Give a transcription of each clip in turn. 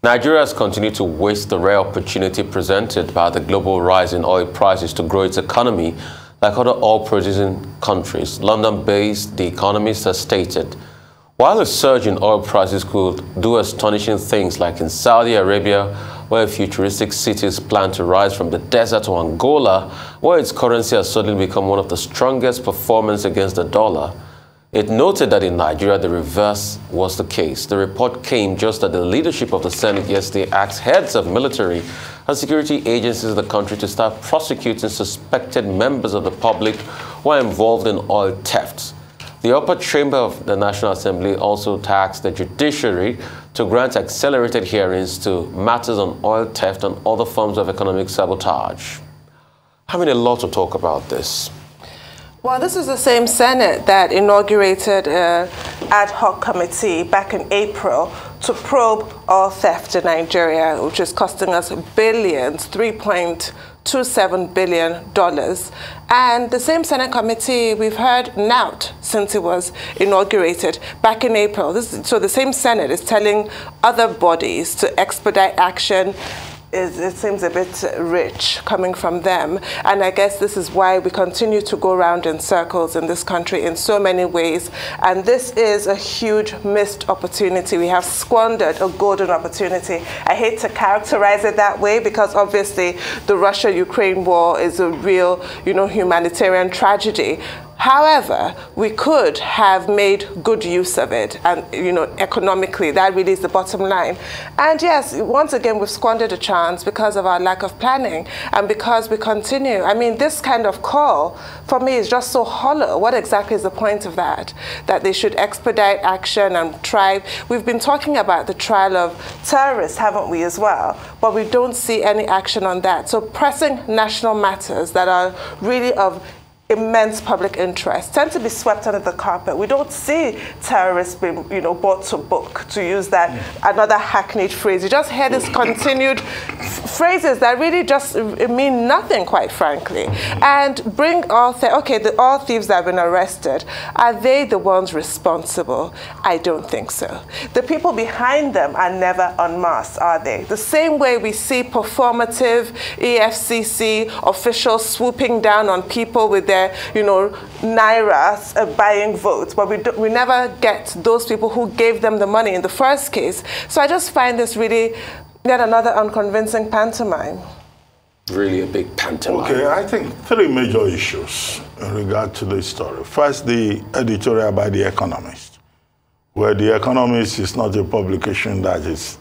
Nigeria has continued to waste the rare opportunity presented by the global rise in oil prices to grow its economy like other oil-producing countries. London-based The Economist has stated, while a surge in oil prices could do astonishing things like in Saudi Arabia, where futuristic cities plan to rise from the desert, to Angola, where its currency has suddenly become one of the strongest performers against the dollar, it noted that in Nigeria, the reverse was the case. The report came just as the leadership of the Senate yesterday asked heads of military and security agencies in the country to start prosecuting suspected members of the public who are involved in oil thefts. The upper chamber of the National Assembly also tasked the judiciary to grant accelerated hearings to matters on oil theft and other forms of economic sabotage. Having a lot to talk about this. Well, this is the same Senate that inaugurated an ad hoc committee back in April to probe oil theft in Nigeria, which is costing us billions, $3.27 billion. And the same Senate committee, we've heard naught since it was inaugurated back in April. So the same Senate is telling other bodies to expedite action. It seems a bit rich coming from them. And I guess this is why we continue to go around in circles in this country in so many ways. And this is a huge missed opportunity. We have squandered a golden opportunity. I hate to characterize it that way because obviously the Russia-Ukraine war is a real, humanitarian tragedy. However, we could have made good use of it and, economically, that really is the bottom line. And yes, once again, we've squandered a chance because of our lack of planning and because we continue. I mean, this kind of call, for me, is just so hollow. What exactly is the point of that? That they should expedite action and try. We've been talking about the trial of terrorists, haven't we, as well? But we don't see any action on that. So pressing national matters that are really of immense public interest tend to be swept under the carpet. We don't see terrorists being, brought to book, to use that another hackneyed phrase. You just hear these continued phrases that really just mean nothing, quite frankly. And bring all the oil thieves that have been arrested, are they the ones responsible? I don't think so. The people behind them are never unmasked, are they? The same way we see performative EFCC officials swooping down on people with their nairas buying votes, but we never get those people who gave them the money in the first case. So I just find this really yet another unconvincing pantomime. Really a big pantomime. Okay, I think three major issues in regard to this story. First, the editorial by The Economist, where The Economist is not a publication that is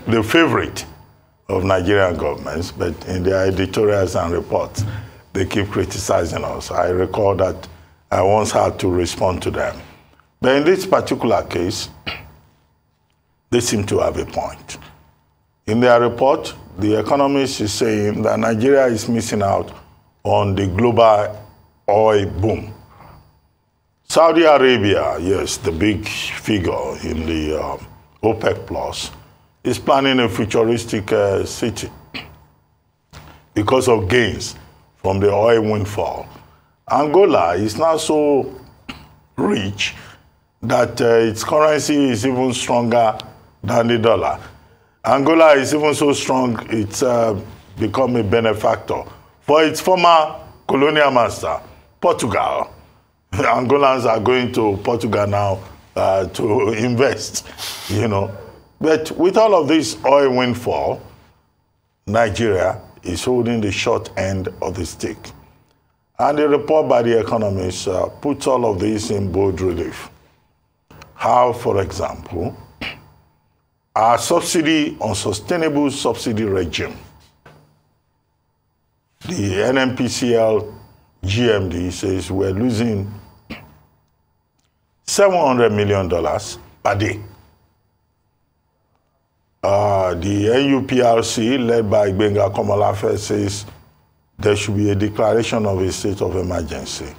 the favorite of Nigerian governments, but in their editorials and reports, they keep criticizing us. I recall that I once had to respond to them. But in this particular case, they seem to have a point. In their report, The Economist is saying that Nigeria is missing out on the global oil boom. Saudi Arabia, yes, the big figure in the OPEC Plus, is planning a futuristic city because of gains from the oil windfall. Angola is now so rich that its currency is even stronger than the dollar. Angola is even so strong, it's become a benefactor for its former colonial master, Portugal. Angolans are going to Portugal now to invest, But with all of this oil windfall, Nigeria is holding the short end of the stick. And the report by The Economist puts all of this in bold relief. How, for example, our unsustainable subsidy regime, the NNPCL GMD says we're losing $700 million per day. The NUPRC, led by Gbenga Komolafe, says there should be a declaration of a state of emergency.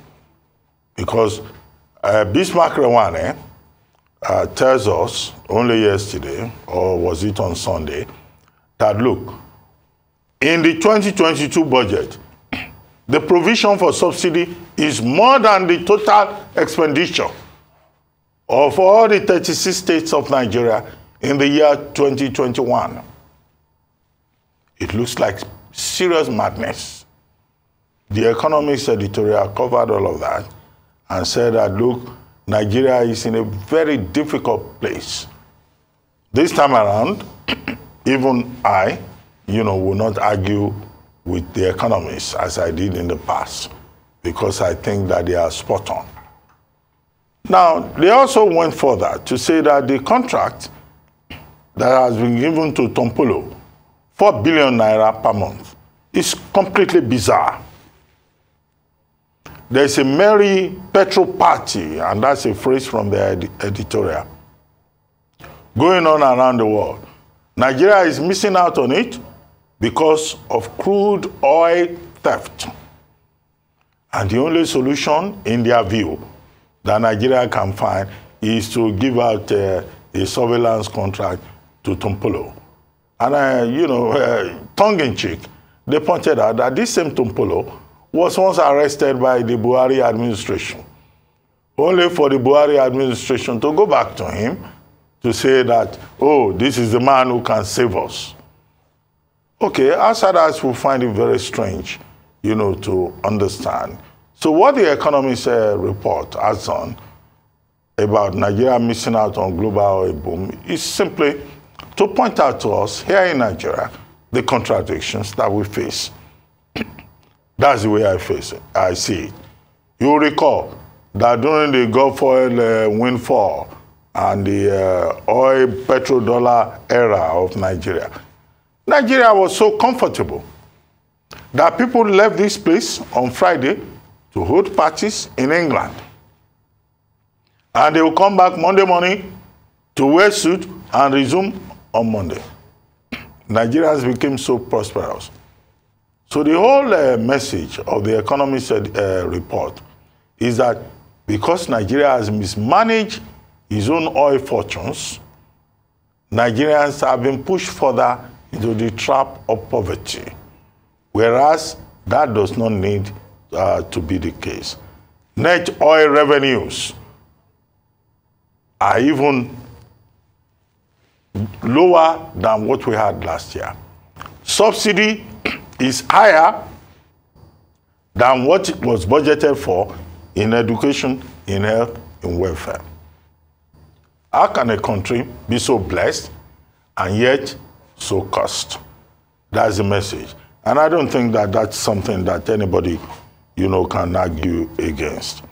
Because Bismarck Rewane tells us only yesterday, or was it on Sunday, that look, in the 2022 budget, the provision for subsidy is more than the total expenditure of all the 36 states of Nigeria in the year 2021. It looks like serious madness. The Economist editorial covered all of that and said that, look, Nigeria is in a very difficult place. This time around, even I, will not argue with the economists as I did in the past, because I think that they are spot on. Now, they also went further to say that the contract that has been given to Tompolo, 4 billion naira per month, is completely bizarre. There's a merry petrol party, and that's a phrase from the editorial, going on around the world. Nigeria is missing out on it because of crude oil theft. And the only solution, in their view, that Nigeria can find is to give out a surveillance contract to Tompolo. And, tongue-in-cheek, they pointed out that this same Tompolo was once arrested by the Buhari administration, only for the Buhari administration to go back to him to say that, oh, this is the man who can save us. Okay, outsiders will find it very strange, to understand. So what the Economist report has done about Nigeria missing out on global oil boom is simply to point out to us here in Nigeria the contradictions that we face. That's the way I see it. You recall that during the Gulf oil windfall and the oil petrodollar era of Nigeria, Nigeria was so comfortable that people left this place on Friday to hold parties in England. And they will come back Monday morning to wear suit and resume on Monday. Nigerians became so prosperous. So the whole message of the Economist report is that because Nigeria has mismanaged its own oil fortunes, Nigerians have been pushed further into the trap of poverty, whereas that does not need to be the case. Net oil revenues are even lower than what we had last year. Subsidy is higher than what was budgeted for in education, in health, in welfare. How can a country be so blessed and yet so cursed? That's the message. And I don't think that that's something that anybody, can argue against.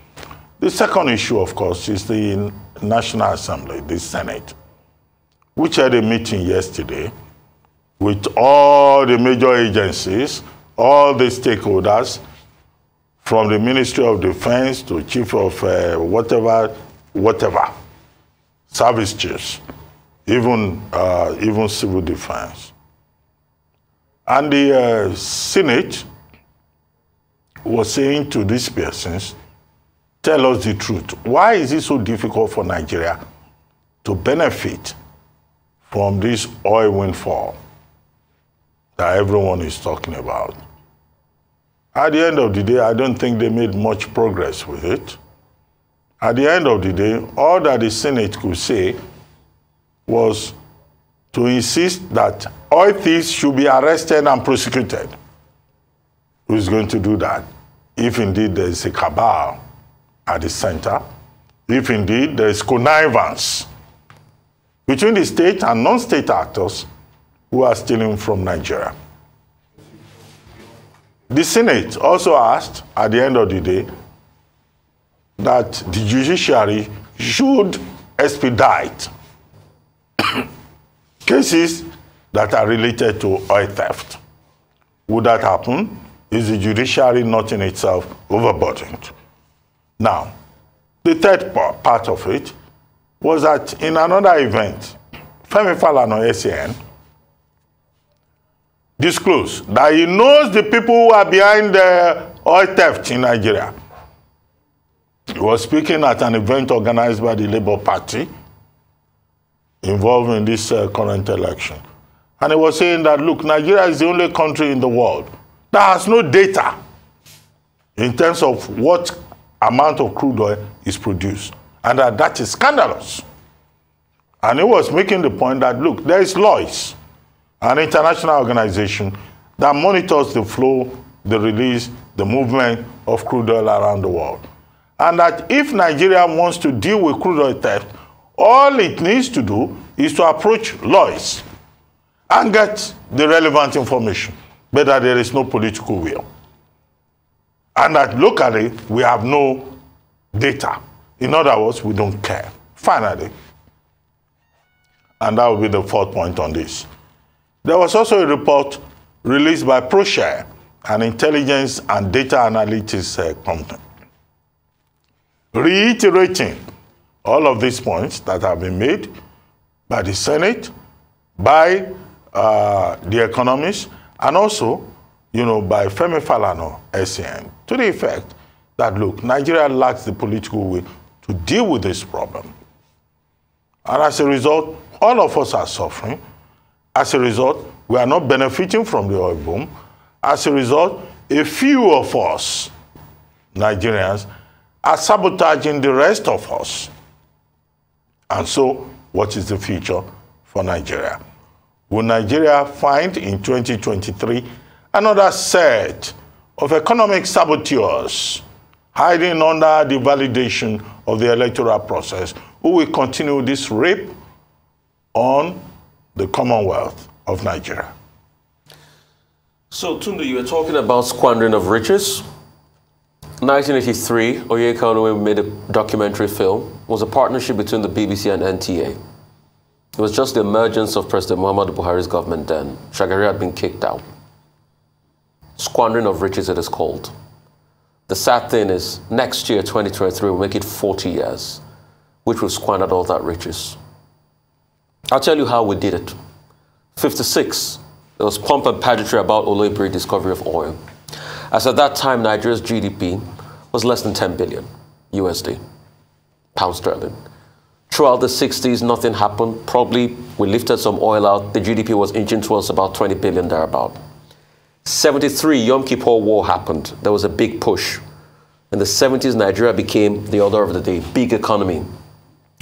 The second issue, of course, is the National Assembly, the Senate, which had a meeting yesterday with all the major agencies, all the stakeholders, from the Ministry of Defense to Chief of whatever, service chiefs, even civil defense. And the Senate was saying to these persons, tell us the truth. Why is it so difficult for Nigeria to benefit from this oil windfall that everyone is talking about? At the end of the day, I don't think they made much progress with it. At the end of the day, all that the Senate could say was to insist that oil thieves should be arrested and prosecuted. Who is going to do that? If indeed there is a cabal at the center, if indeed there is connivance between the state and non-state actors who are stealing from Nigeria. The Senate also asked, at the end of the day, that the judiciary should expedite cases that are related to oil theft. Would that happen? Is the judiciary not in itself overburdened? Now, the third part of it was that in another event, Femi Falana, SAN, disclosed that he knows the people who are behind the oil theft in Nigeria. He was speaking at an event organized by the Labour Party involved in this current election. And he was saying that, look, Nigeria is the only country in the world that has no data in terms of what amount of crude oil is produced, and that is scandalous. And he was making the point that, look, there is Lloyd's, an international organization that monitors the flow, the release, the movement of crude oil around the world. And that if Nigeria wants to deal with crude oil theft, all it needs to do is to approach Lloyd's and get the relevant information, but that there is no political will. And that locally, we have no data. In other words, we don't care. Finally, and that will be the fourth point on this. There was also a report released by ProShare, an intelligence and data analytics company, reiterating all of these points that have been made by the Senate, by the economists, and also, by Femi Falana, SCN, to the effect that, look, Nigeria lacks the political will to deal with this problem. And as a result, all of us are suffering. As a result, we are not benefiting from the oil boom. As a result, a few of us, Nigerians, are sabotaging the rest of us. And so, what is the future for Nigeria? Will Nigeria find in 2023 another set of economic saboteurs hiding under the validation of the electoral process who will continue this rape on the Commonwealth of Nigeria? So, Tunde, you were talking about squandering of riches. 1983, Oyeka Onwenu made a documentary film. It was a partnership between the BBC and NTA. It was just the emergence of President Muhammadu Buhari's government then. Shagari had been kicked out. Squandering of riches, it is called. The sad thing is, next year, 2023, will make it 40 years, which we've squandered all that riches. I'll tell you how we did it. 56, there was pomp and pageantry about Oloibiri discovery of oil. As at that time, Nigeria's GDP was less than 10 billion USD, pound sterling. Throughout the 60s, nothing happened. Probably we lifted some oil out. The GDP was inching towards about 20 billion thereabout. 73, Yom Kippur War happened. There was a big push. In the 70s, Nigeria became the order of the day, big economy.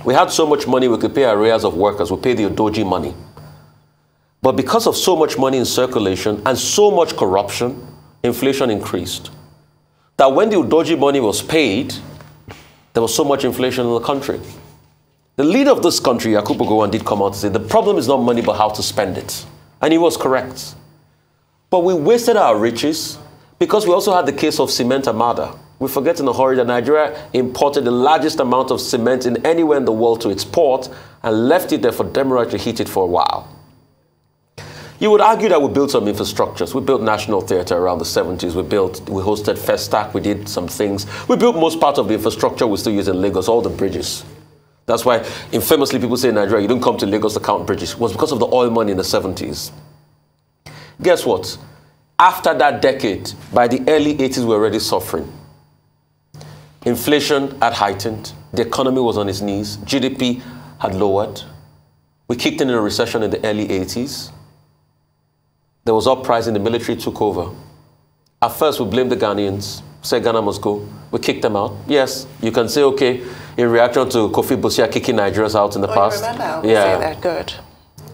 We had so much money, we could pay arrears of workers. We paid the Odoji money. But because of so much money in circulation and so much corruption, inflation increased. That when the Odoji money was paid, there was so much inflation in the country. The leader of this country, Yakubu Gowon, did come out and say, the problem is not money, but how to spend it. And he was correct. But we wasted our riches because we also had the case of Cement Armada. We forget in a hurry that Nigeria imported the largest amount of cement in anywhere in the world to its port and left it there for Demerara to heat it for a while. You would argue that we built some infrastructures. We built National Theatre around the 70s. We hosted Festac. We did some things. We built most part of the infrastructure we still use in Lagos, all the bridges. That's why infamously people say in Nigeria, you don't come to Lagos to count bridges. It was because of the oil money in the 70s. Guess what? After that decade, by the early 80s, we were already suffering. Inflation had heightened. The economy was on its knees. GDP had lowered. We kicked in a recession in the early 80s. There was uprising, the military took over. At first, we blamed the Ghanaians, said Ghana must go. We kicked them out. Yes, you can say, okay, in reaction to Kofi Busia kicking Nigerians out in the past. You remember? We say that, good.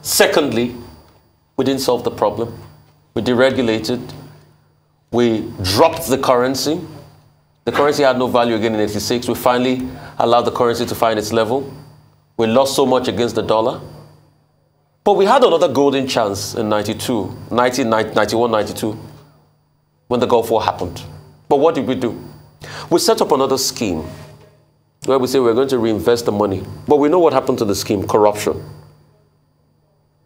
Secondly, we didn't solve the problem. We deregulated. We dropped the currency. The currency had no value again in 86. We finally allowed the currency to find its level. We lost so much against the dollar. But we had another golden chance in 91, 92, when the Gulf War happened. But what did we do? We set up another scheme where we say we're going to reinvest the money. But we know what happened to the scheme, corruption.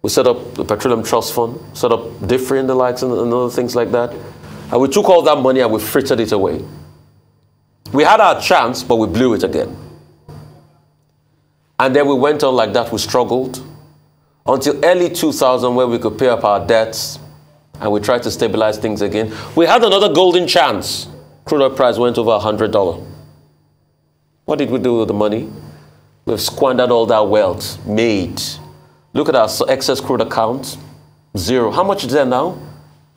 We set up the Petroleum Trust Fund, set up DIFRI and the likes and other things like that. And we took all that money and we frittered it away. We had our chance, but we blew it again. And then we went on like that. We struggled until early 2000, where we could pay up our debts and we tried to stabilize things again. We had another golden chance. Crude oil price went over $100. What did we do with the money? We've squandered all that wealth made. Look at our excess crude account, zero. How much is there now?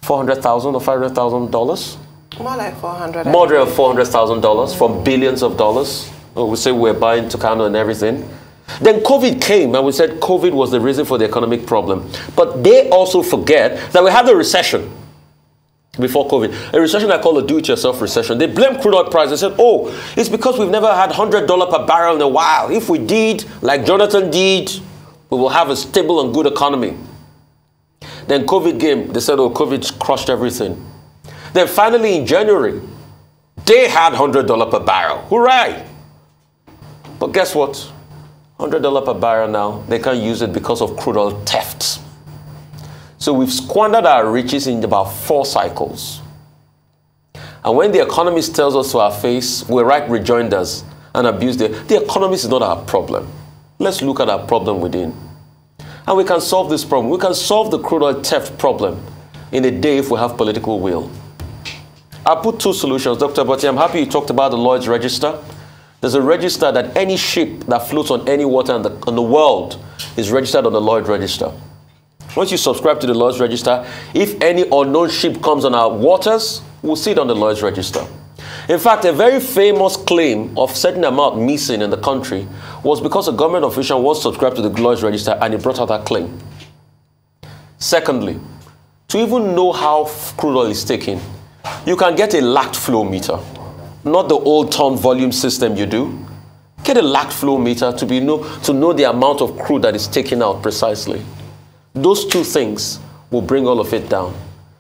$400,000 or $500,000? More like 400. More than $400,000 from billions of dollars. Oh, we say we're buying Tucano and everything. Then COVID came and we said COVID was the reason for the economic problem. But they also forget that we had a recession before COVID. A recession I call a do-it-yourself recession. They blame crude oil price. They said, oh, it's because we've never had $100 per barrel in a while. If we did, like Jonathan did, we will have a stable and good economy. Then COVID came. They said, oh, COVID crushed everything. Then finally in January, they had $100 per barrel. Hooray! But guess what? $100 per barrel now, they can't use it because of crude oil theft. So we've squandered our riches in about 4 cycles. And when the economist tells us to our face, we write rejoinders and abuse the economist is not our problem. Let's look at our problem within. And we can solve this problem. We can solve the crude oil theft problem in a day if we have political will. I put 2 solutions, Dr. Botti. I'm happy you talked about the Lloyd's Register. There's a register that any ship that floats on any water in the world is registered on the Lloyd's Register. Once you subscribe to the Lloyd's Register, if any unknown ship comes on our waters, we'll see it on the Lloyd's Register. In fact, a very famous claim of certain amount missing in the country was because a government official was subscribed to the Lloyd's Register and he brought out that claim. Secondly, to even know how crude oil is taken, you can get a lacked flow meter. Not the old ton volume system you do. Get a lacked flow meter to know the amount of crude that is taken out precisely. Those 2 things will bring all of it down.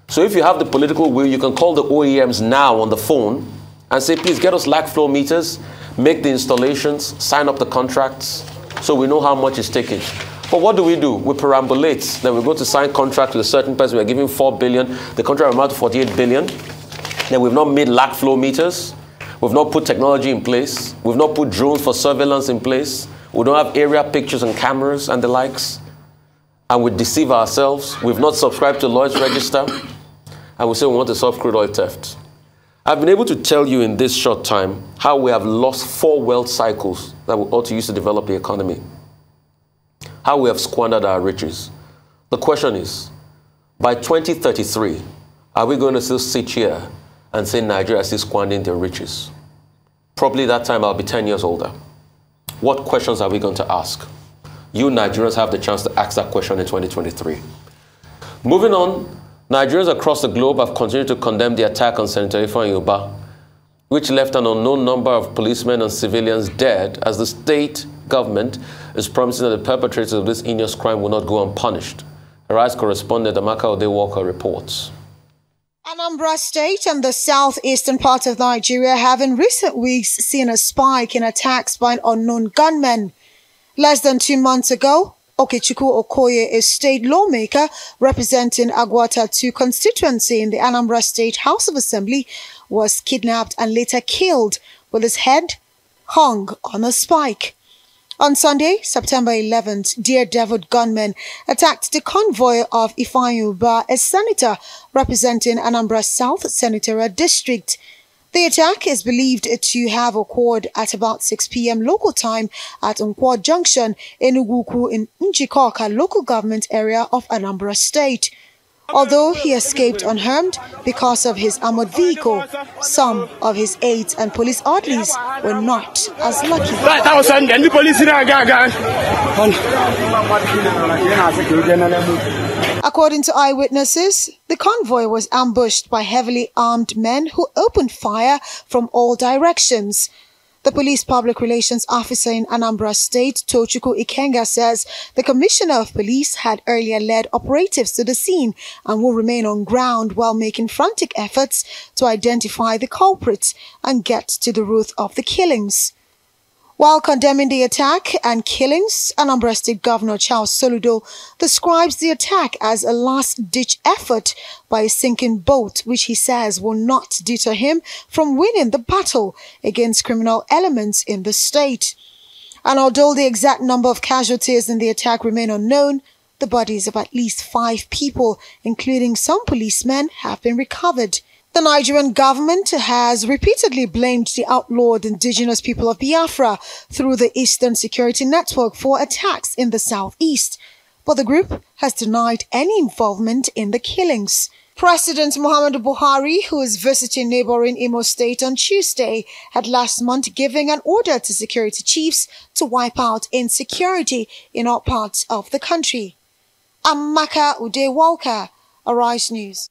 So if you have the political will, you can call the OEMs now on the phone and say, please get us lacked flow meters, make the installations, sign up the contracts, so we know how much is taken. But what do? We perambulate. Then we go to sign contract with a certain person. We're giving 4 billion. The contract amount to 48 billion. Then we've not made lacked flow meters. We've not put technology in place. We've not put drones for surveillance in place. We don't have area pictures and cameras and the likes. And we deceive ourselves. We've not subscribed to Lloyd's Register. And we say we want to solve crude oil theft. I've been able to tell you in this short time how we have lost 4 wealth cycles that we ought to use to develop the economy. How we have squandered our riches. The question is, by 2033, are we going to still sit here and say Nigeria is still squandering their riches? Probably that time I'll be 10 years older. What questions are we going to ask? You Nigerians have the chance to ask that question in 2023. Moving on, Nigerians across the globe have continued to condemn the attack on Senator Ifeanyi Ubah, which left an unknown number of policemen and civilians dead, as the state government is promising that the perpetrators of this heinous crime will not go unpunished. Arise correspondent Amaka Ode-Walker reports. Anambra State and the southeastern part of Nigeria have in recent weeks seen a spike in attacks by unknown gunmen. Less than 2 months ago, Okechukwu Okoye, a state lawmaker representing Agwata 2 constituency in the Anambra State House of Assembly, was kidnapped and later killed with his head hung on a spike. On Sunday, September 11th, daredevil gunmen attacked the convoy of Ifeanyi Ubah, a senator representing Anambra South Senatorial District. The attack is believed to have occurred at about 6 p.m. local time at Nkwo Junction in Ugwukwu in Njikoka local government area of Anambra State. Although he escaped unharmed because of his armored vehicle, some of his aides and police orderlies were not as lucky. According to eyewitnesses, the convoy was ambushed by heavily armed men who opened fire from all directions. The police public relations officer in Anambra State, Tochukwu Ikenga, says the commissioner of police had earlier led operatives to the scene and will remain on ground while making frantic efforts to identify the culprits and get to the root of the killings. While condemning the attack and killings, Anambra State Governor Charles Soludo describes the attack as a last-ditch effort by a sinking boat, which he says will not deter him from winning the battle against criminal elements in the state. And although the exact number of casualties in the attack remain unknown, the bodies of at least 5 people, including some policemen, have been recovered. The Nigerian government has repeatedly blamed the outlawed indigenous people of Biafra through the Eastern Security Network for attacks in the southeast, but the group has denied any involvement in the killings. President Muhammadu Buhari, who is visiting neighboring Imo State on Tuesday, had last month given an order to security chiefs to wipe out insecurity in all parts of the country. Amaka Ude-Walker, Arise News.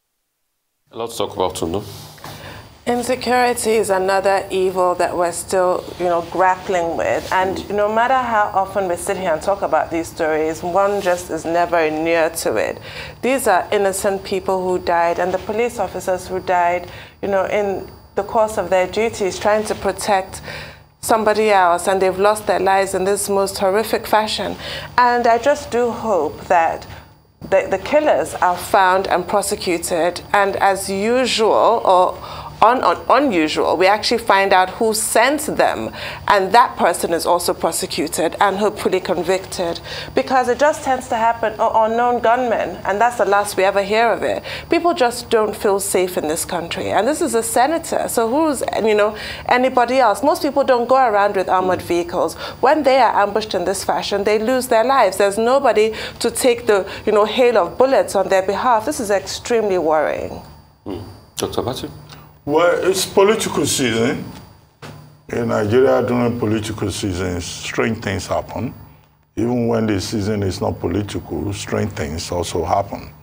A lot to talk about, Tundu. Insecurity is another evil that we're still, grappling with. And no matter how often we sit here and talk about these stories, one just is never near to it. These are innocent people who died, and the police officers who died, in the course of their duties, trying to protect somebody else, and they've lost their lives in this most horrific fashion. And I just do hope that the killers are found and prosecuted, and as usual, or unusual, we actually find out who sent them, and that person is also prosecuted and hopefully convicted, because it just tends to happen. Unknown gunmen, and that's the last we ever hear of it. People just don't feel safe in this country, and this is a senator, so who's anybody else? Most people don't go around with armored vehicles. When they are ambushed in this fashion, they lose their lives. There's nobody to take the hail of bullets on their behalf. This is extremely worrying. Dr. Batu? Well, it's political season. In Nigeria, during political seasons, strange things happen. Even when the season is not political, strange things also happen.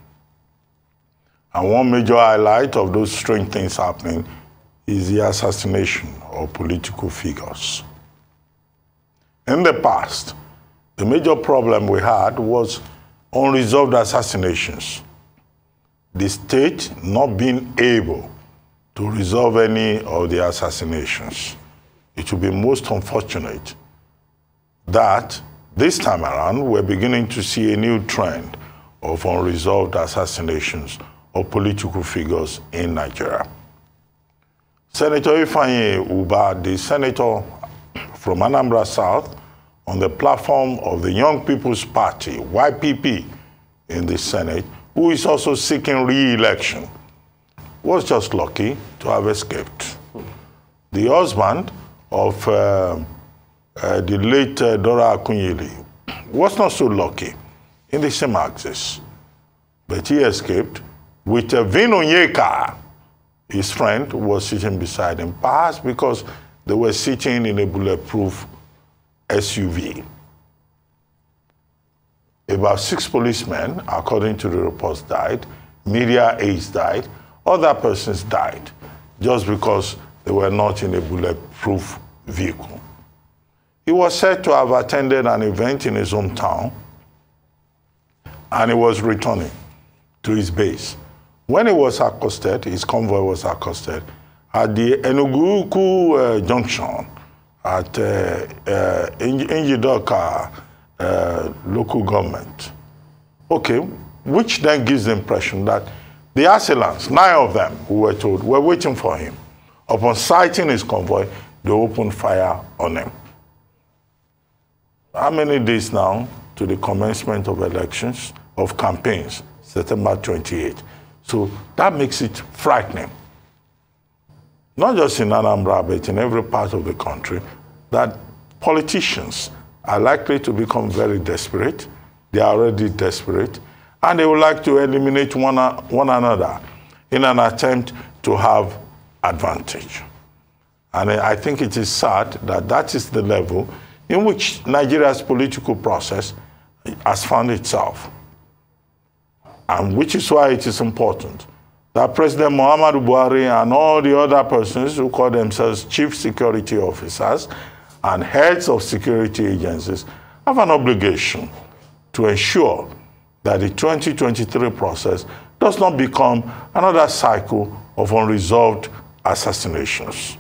And one major highlight of those strange things happening is the assassination of political figures. In the past, the major problem we had was unresolved assassinations. The state not being able to resolve any of the assassinations. It would be most unfortunate that this time around we're beginning to see a new trend of unresolved assassinations of political figures in Nigeria. Senator Ifeanyi Ubah, the senator from Anambra South, on the platform of the Young People's Party, YPP, in the Senate, who is also seeking re-election, was just lucky to have escaped. The husband of the late Dora Akunyili was not so lucky in the same axis, but he escaped with Vin Onyeka. His friend was sitting beside him, perhaps because they were sitting in a bulletproof SUV. About 6 policemen, according to the reports, died. Media aides died. Other persons died just because they were not in a bulletproof vehicle. He was said to have attended an event in his hometown, and he was returning to his base. When he was accosted, his convoy was accosted at the Enugu junction at Njidoka local government. Okay, which then gives the impression that the assailants, 9 of them who were told, were waiting for him. Upon sighting his convoy, they opened fire on him. How many days now to the commencement of elections, of campaigns, September 28. So that makes it frightening. Not just in Anambra, but in every part of the country, that politicians are likely to become very desperate. They are already desperate. And they would like to eliminate one another in an attempt to have advantage. And I think it is sad that that is the level in which Nigeria's political process has found itself. And which is why it is important that President Muhammadu Buhari and all the other persons who call themselves chief security officers and heads of security agencies have an obligation to ensure that the 2023 process does not become another cycle of unresolved assassinations.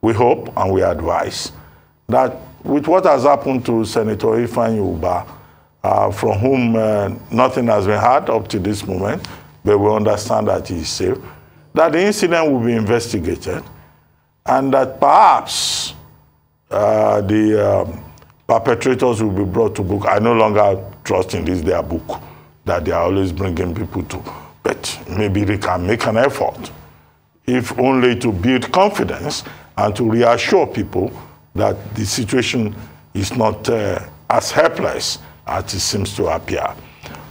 We hope and we advise that with what has happened to Senator Ifeanyi Ubah, from whom nothing has been heard up to this moment, but we understand that he is safe, that the incident will be investigated, and that perhaps the perpetrators will be brought to book. I no longer trust in this their book that they are always bringing people to, but maybe they can make an effort, if only to build confidence and to reassure people that the situation is not as helpless as it seems to appear.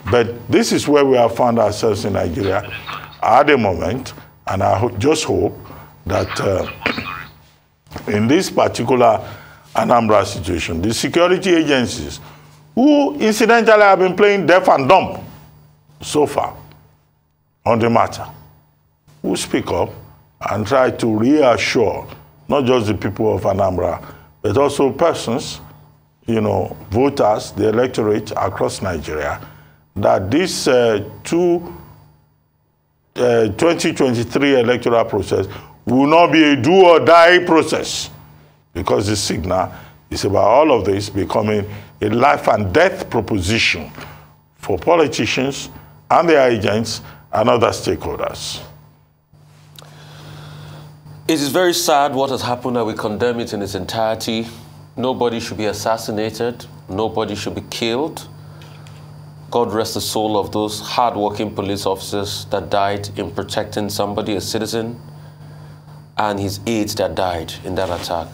But this is where we have found ourselves in Nigeria, at the moment, and I just hope that in this particular Anambra situation, the security agencies, who incidentally have been playing deaf and dumb so far on the matter, will speak up and try to reassure not just the people of Anambra, but also persons, you know, voters, the electorate across Nigeria, that this 2023 electoral process will not be a do-or-die process, because the signal is about all of this becoming a life and death proposition for politicians and their agents and other stakeholders. It is very sad what has happened, and we condemn it in its entirety. Nobody should be assassinated. Nobody should be killed. God rest the soul of those hard-working police officers that died in protecting somebody, a citizen, and his aides that died in that attack.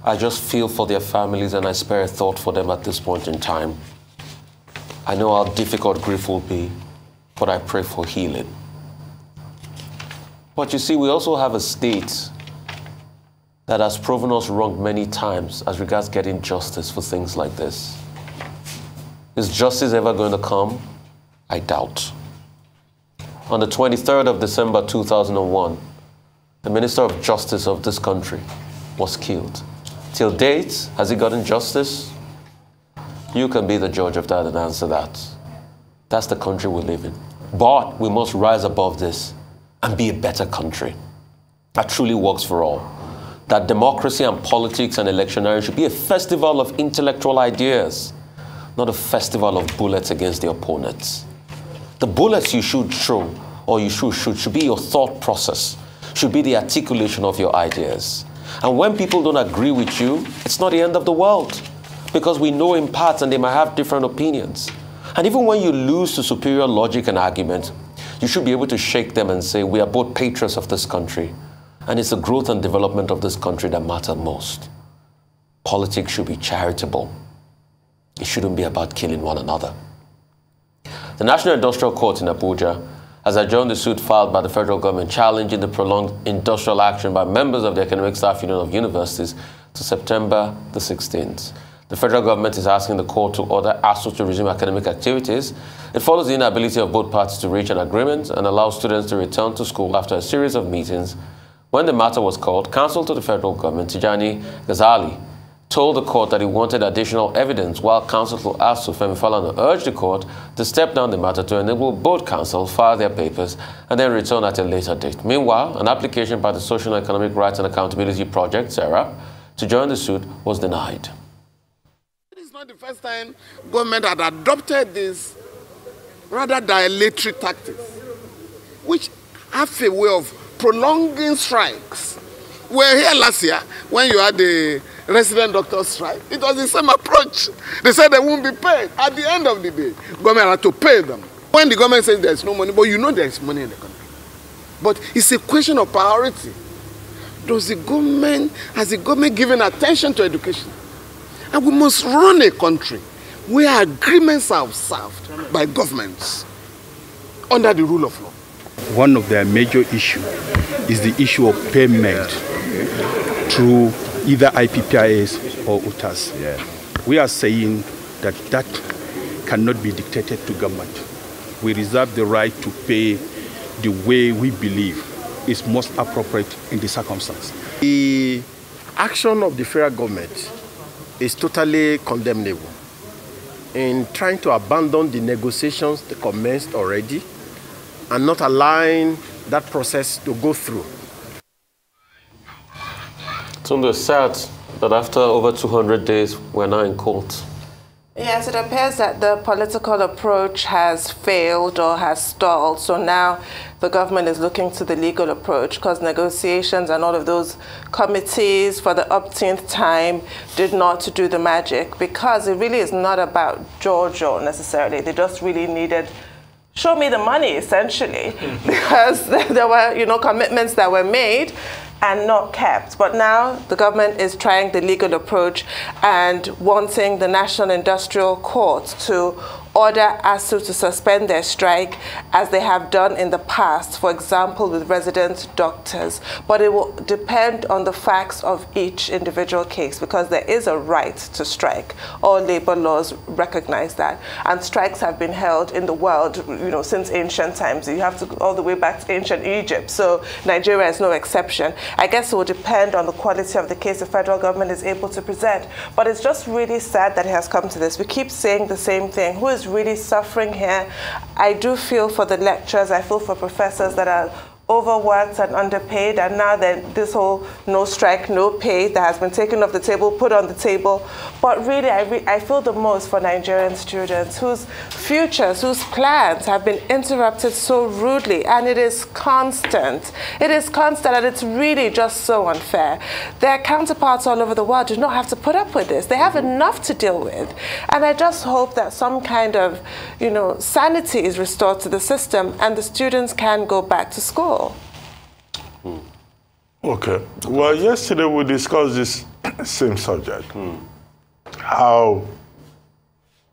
I just feel for their families, and I spare a thought for them at this point in time. I know how difficult grief will be, but I pray for healing. But you see, we also have a state that has proven us wrong many times as regards getting justice for things like this. Is justice ever going to come? I doubt. On the 23rd of December 2001, the Minister of Justice of this country was killed. Till date, has he gotten justice? You can be the judge of that and answer that. That's the country we live in. But we must rise above this and be a better country that truly works for all. That democracy and politics and electioneering should be a festival of intellectual ideas, not a festival of bullets against the opponents. The bullets you should throw, or you should be your thought process, should be the articulation of your ideas. And when people don't agree with you, it's not the end of the world, because we know in parts and they might have different opinions. And even when you lose to superior logic and argument, you should be able to shake them and say, we are both patriots of this country, and it's the growth and development of this country that matter most. Politics should be charitable. It shouldn't be about killing one another. The National Industrial Court in Abuja has adjourned the suit filed by the federal government challenging the prolonged industrial action by members of the Academic Staff Union of Universities to September the 16th. The federal government is asking the court to order ASUU to resume academic activities. It follows the inability of both parties to reach an agreement and allow students to return to school after a series of meetings. When the matter was called, counsel to the federal government, Tijani Ghazali, told the court that he wanted additional evidence, while counsel to ASUU, Femi Falana, urged the court to step down the matter to enable both counsel file their papers and then return at a later date. Meanwhile, an application by the Social and Economic Rights and Accountability Project, SERAP, to join the suit was denied. It's not the first time government had adopted this rather dilatory tactics, which have a way of prolonging strikes. We were here last year when you had the resident doctor strike. It was the same approach. They said they won't be paid. At the end of the day, government had to pay them. When the government says there's no money, but you know there's money in the country. But it's a question of priority. Has the government given attention to education? And we must run a country where agreements are observed by governments under the rule of law. One of their major issues is the issue of payment through either IPPIS or UTAS. Yeah. We are saying that that cannot be dictated to government. We reserve the right to pay the way we believe is most appropriate in the circumstance. The action of the federal government is totally condemnable in trying to abandon the negotiations that commenced already and not allowing that process to go through. Tunde, it's sad that after over 200 days, we're now in court. Yes, it appears that the political approach has failed or has stalled. So now the government is looking to the legal approach, because negotiations and all of those committees for the umpteenth time did not do the magic, because it really is not about Giorgio necessarily. They just really needed, show me the money, essentially, because there were, commitments that were made and not kept. But now the government is trying the legal approach and wanting the National Industrial Court to order ASUU to suspend their strike as they have done in the past, for example, with resident doctors. But it will depend on the facts of each individual case, because there is a right to strike. All labor laws recognize that. And strikes have been held in the world, since ancient times. You have to go all the way back to ancient Egypt. So Nigeria is no exception. I guess it will depend on the quality of the case the federal government is able to present. But it's just really sad that it has come to this. We keep saying the same thing. Who is really suffering here? I do feel for the lecturers. I feel for professors that are overworked and underpaid, and now that this whole no strike, no pay that has been taken off the table, put on the table. But really, I feel the most for Nigerian students whose futures, whose plans have been interrupted so rudely, and it is constant. It is constant, and it's really just so unfair. Their counterparts all over the world do not have to put up with this. They have enough to deal with. And I just hope that some kind of, sanity is restored to the system and the students can go back to school. Okay. Well, yesterday we discussed this same subject. How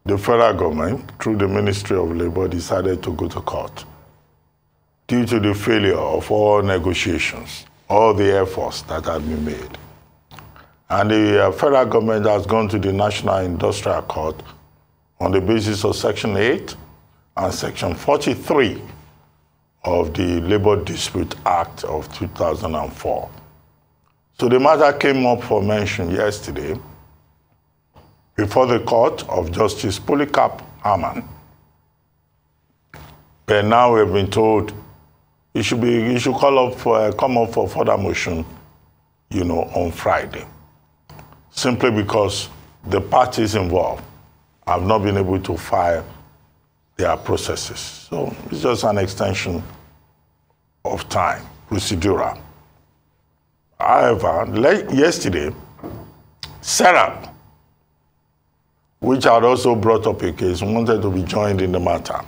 the federal government, through the Ministry of Labor, decided to go to court due to the failure of all negotiations, all the efforts that had been made. And the federal government has gone to the National Industrial Court on the basis of Section 8 and Section 43 of the Labor Dispute Act of 2004. So the matter came up for mention yesterday before the court of Justice Polycarp Harman. But now we've been told it should come up for further motion, on Friday, simply because the parties involved have not been able to file their processes. So it's just an extension of time, procedural. However, yesterday, SERAP, which had also brought up a case, wanted to be joined in the matter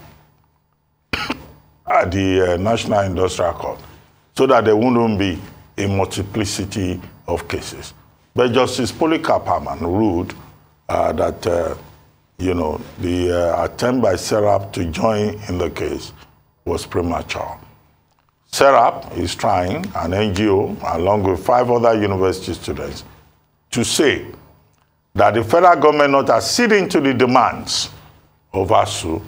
at the National Industrial Court so that there wouldn't be a multiplicity of cases. But Justice Polycarp Harman ruled that the attempt by SERAP to join in the case was premature. SERAP is trying, an NGO, along with 5 other university students, to say that the federal government not acceding to the demands of ASUU,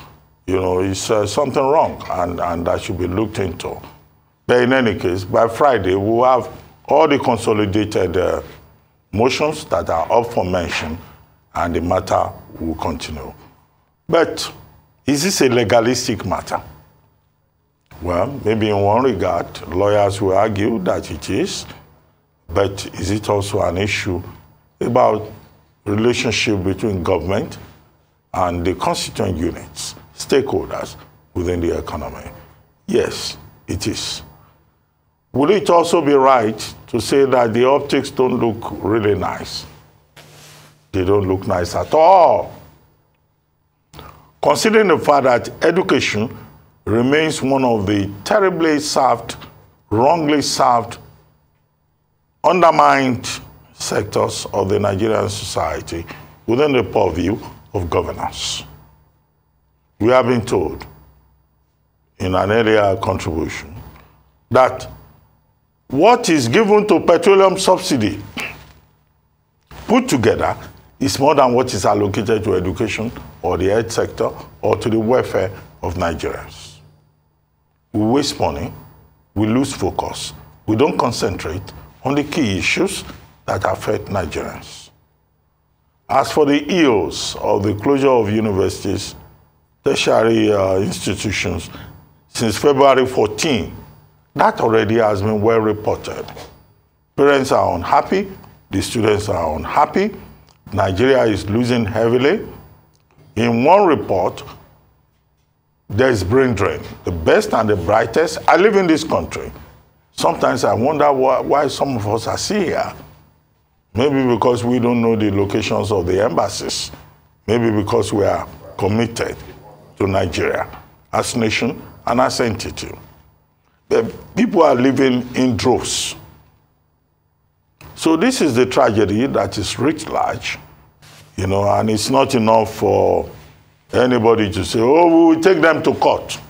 is something wrong, and that should be looked into. But in any case, by Friday, we'll have all the consolidated motions that are up for mention, and the matter will continue. But is this a legalistic matter? Well, maybe in one regard, lawyers will argue that it is, but is it also an issue about relationship between government and the constituent units, stakeholders within the economy? Yes, it is. Would it also be right to say that the optics don't look really nice? They don't look nice at all. Considering the fact that education remains one of the terribly served, wrongly served, undermined sectors of the Nigerian society within the purview of governance. We have been told in an earlier contribution that what is given to petroleum subsidy put together is more than what is allocated to education or the health sector or to the welfare of Nigerians. We waste money, we lose focus, we don't concentrate on the key issues that affect Nigerians. As for the ills of the closure of universities, tertiary institutions since February 14, that already has been well reported. Parents are unhappy, the students are unhappy, Nigeria is losing heavily. In one report, there is brain drain. The best and the brightest. I live in this country. Sometimes I wonder why some of us are still here. Maybe because we don't know the locations of the embassies. Maybe because we are committed to Nigeria as a nation and as an entity. But people are living in droves. So this is the tragedy that is writ large, and it's not enough for anybody to say, oh, we will take them to court.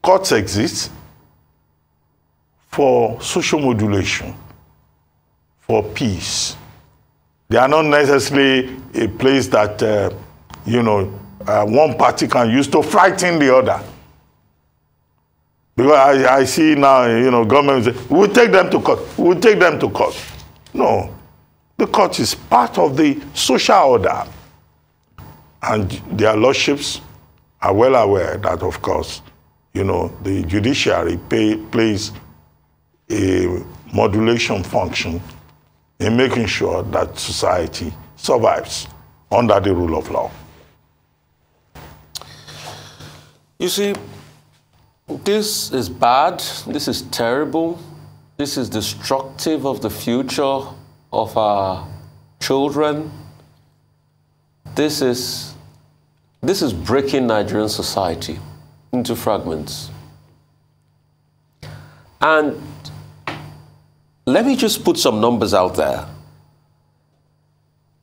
Courts exist for social modulation, for peace. They are not necessarily a place that, one party can use to frighten the other. Because I see now, government say, we'll take them to court. We'll take them to court. No. The court is part of the social order. And their lordships are well aware that, of course, the judiciary plays a modulation function in making sure that society survives under the rule of law. You see, this is bad, this is terrible, this is destructive of the future of our children. This is breaking Nigerian society into fragments. And let me just put some numbers out there.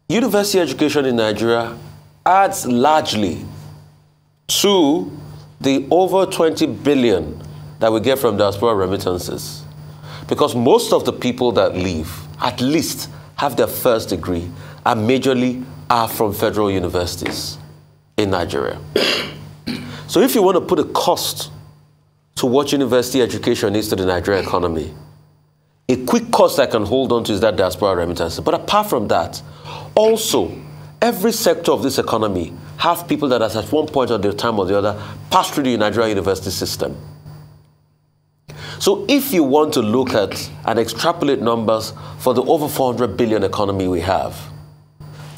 University education in Nigeria adds largely to the over 20 billion that we get from diaspora remittances. Because most of the people that leave, at least, have their first degree and majorly are from federal universities in Nigeria. So if you want to put a cost to what university education is to the Nigerian economy, a quick cost I can hold on to is that diaspora remittance. But apart from that, also, every sector of this economy have people that at one point or the time or the other pass through the Nigerian university system. So if you want to look at and extrapolate numbers for the over 400 billion economy we have,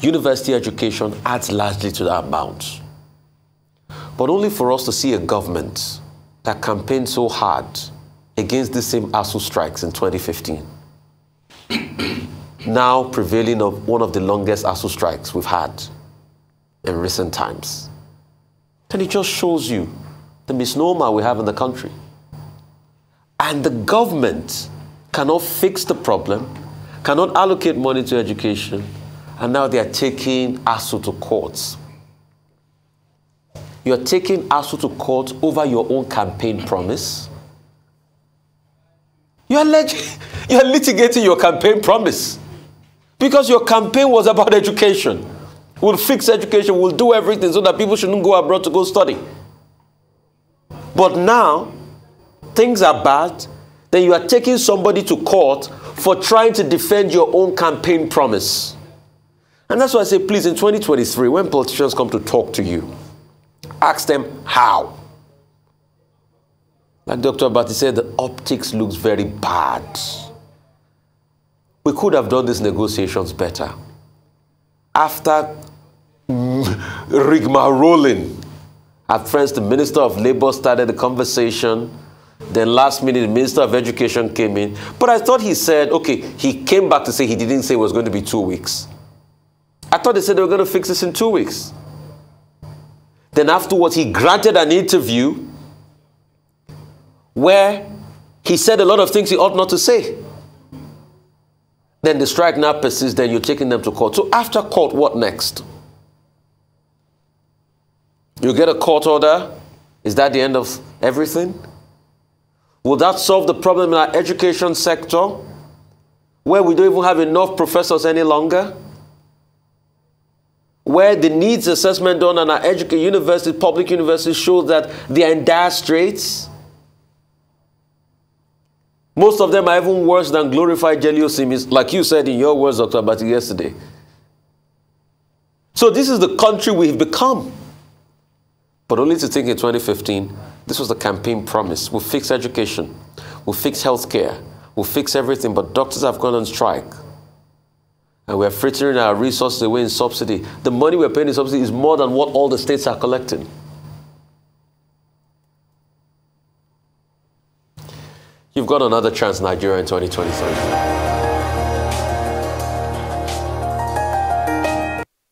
university education adds largely to that amount. But only for us to see a government that campaigned so hard against the same ASU strikes in 2015, now prevailing of one of the longest ASU strikes we've had in recent times. Then it just shows you the misnomer we have in the country. And the government cannot fix the problem, cannot allocate money to education, and now they are taking ASU to courts. You are taking ASU to court over your own campaign promise. You are litigating your campaign promise because your campaign was about education. We'll fix education, we'll do everything so that people shouldn't go abroad to go study. But now, things are bad, then you are taking somebody to court for trying to defend your own campaign promise. And that's why I say, please, in 2023, when politicians come to talk to you, ask them how. Like Dr. Abati said, the optics looks very bad. We could have done these negotiations better. After rigmaroling, our friends, the Minister of Labour started the conversation. Then last minute, the Minister of Education came in. But I thought he said, okay, he came back to say he didn't say it was going to be 2 weeks. I thought they said they were going to fix this in 2 weeks. Then afterwards, he granted an interview where he said a lot of things he ought not to say. Then the strike now persists, then you're taking them to court. So after court, what next? You get a court order. Is that the end of everything? Will that solve the problem in our education sector, where we don't even have enough professors any longer? Where the needs assessment done on our universities, public universities, shows that they are in dire straits? Most of them are even worse than glorified Jeliosimis, like you said in your words, Dr. Abati, yesterday. So this is the country we've become. But only to think in 2015, this was the campaign promise. We'll fix education. We'll fix healthcare. We'll fix everything. But doctors have gone on strike. And we're frittering our resources away in subsidy. The money we're paying in subsidy is more than what all the states are collecting. You've got another chance, Nigeria, in 2023.